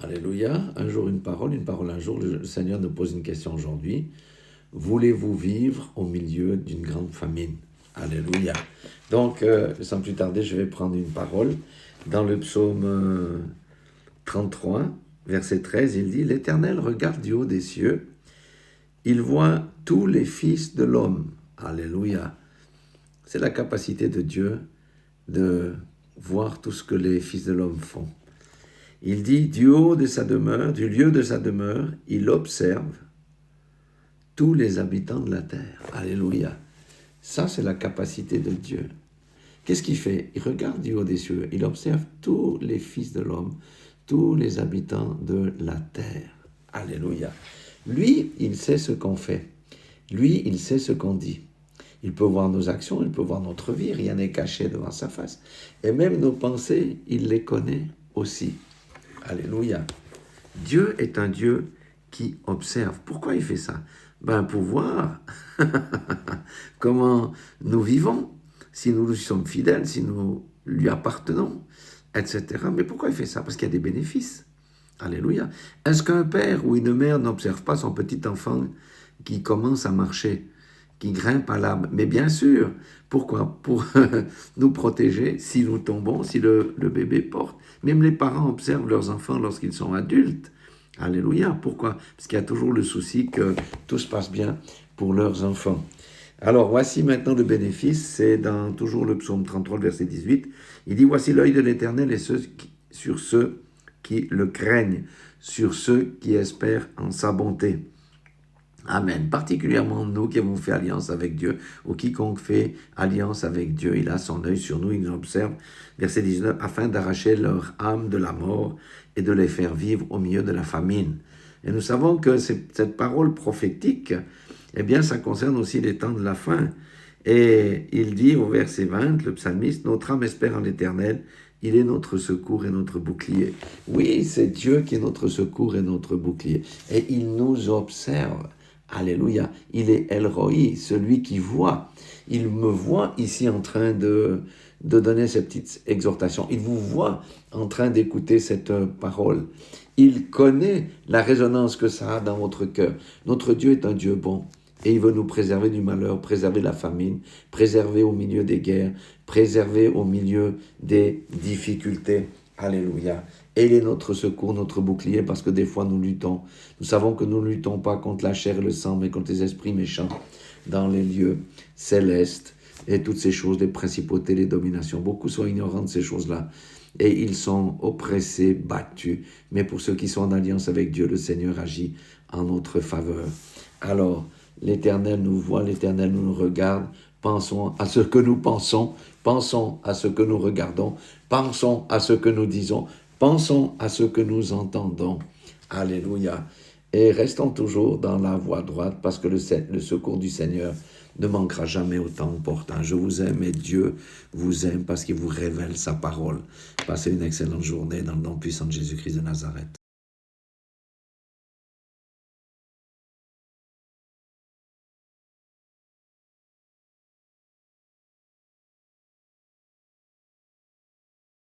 Alléluia. Un jour une parole un jour. Le Seigneur nous pose une question aujourd'hui. Voulez-vous vivre au milieu d'une grande famine? Alléluia. Donc, sans plus tarder, je vais prendre une parole. Dans le psaume 33, verset 13, il dit « L'Éternel regarde du haut des cieux. Il voit tous les fils de l'homme. » Alléluia. C'est la capacité de Dieu de voir tout ce que les fils de l'homme font. Il dit, du haut de sa demeure, du lieu de sa demeure, il observe tous les habitants de la terre. Alléluia. Ça, c'est la capacité de Dieu. Qu'est-ce qu'il fait? Il regarde du haut des cieux, il observe tous les fils de l'homme, tous les habitants de la terre. Alléluia. Lui, il sait ce qu'on fait. Lui, il sait ce qu'on dit. Il peut voir nos actions, il peut voir notre vie, rien n'est caché devant sa face. Et même nos pensées, il les connaît aussi. Alléluia. Dieu est un Dieu qui observe. Pourquoi il fait ça? Pour voir comment nous vivons, si nous lui sommes fidèles, si nous lui appartenons, etc. Mais pourquoi il fait ça? Parce qu'il y a des bénéfices. Alléluia. Est-ce qu'un père ou une mère n'observe pas son petit enfant qui commence à marcher, qui grimpe à l'arbre? Mais bien sûr. Pourquoi? Pour nous protéger si nous tombons, si le bébé porte. Même les parents observent leurs enfants lorsqu'ils sont adultes. Alléluia. Pourquoi? Parce qu'il y a toujours le souci que tout se passe bien pour leurs enfants. Alors, voici maintenant le bénéfice. C'est dans toujours le psaume 33, verset 18. Il dit, « Voici l'œil de l'Éternel et sur ceux qui le craignent, sur ceux qui espèrent en sa bonté. » Amen. Particulièrement nous qui avons fait alliance avec Dieu, ou quiconque fait alliance avec Dieu, il a son œil sur nous, il nous observe. Verset 19, afin d'arracher leur âme de la mort et de les faire vivre au milieu de la famine. Et nous savons que cette parole prophétique, eh bien, ça concerne aussi les temps de la fin. Et il dit au verset 20, le psalmiste, notre âme espère en l'Éternel, il est notre secours et notre bouclier. Oui, c'est Dieu qui est notre secours et notre bouclier. Et il nous observe. Alléluia. Il est El Roi, celui qui voit. Il me voit ici en train de donner cette petite exhortation. Il vous voit en train d'écouter cette parole. Il connaît la résonance que ça a dans votre cœur. Notre Dieu est un Dieu bon. Et il veut nous préserver du malheur, préserver de la famine, préserver au milieu des guerres, préserver au milieu des difficultés. Alléluia. Et il est notre secours, notre bouclier, parce que des fois nous luttons. Nous savons que nous ne luttons pas contre la chair et le sang, mais contre les esprits méchants dans les lieux célestes et toutes ces choses, les principautés, les dominations. Beaucoup sont ignorants de ces choses-là. Et ils sont oppressés, battus. Mais pour ceux qui sont en alliance avec Dieu, le Seigneur agit en notre faveur. Alors, l'Éternel nous voit, l'Éternel nous regarde. Pensons à ce que nous pensons, pensons à ce que nous regardons, pensons à ce que nous disons, pensons à ce que nous entendons. Alléluia. Et restons toujours dans la voie droite parce que le secours du Seigneur ne manquera jamais au temps opportun. Je vous aime et Dieu vous aime parce qu'il vous révèle sa parole. Passez une excellente journée dans le nom puissant de Jésus-Christ de Nazareth.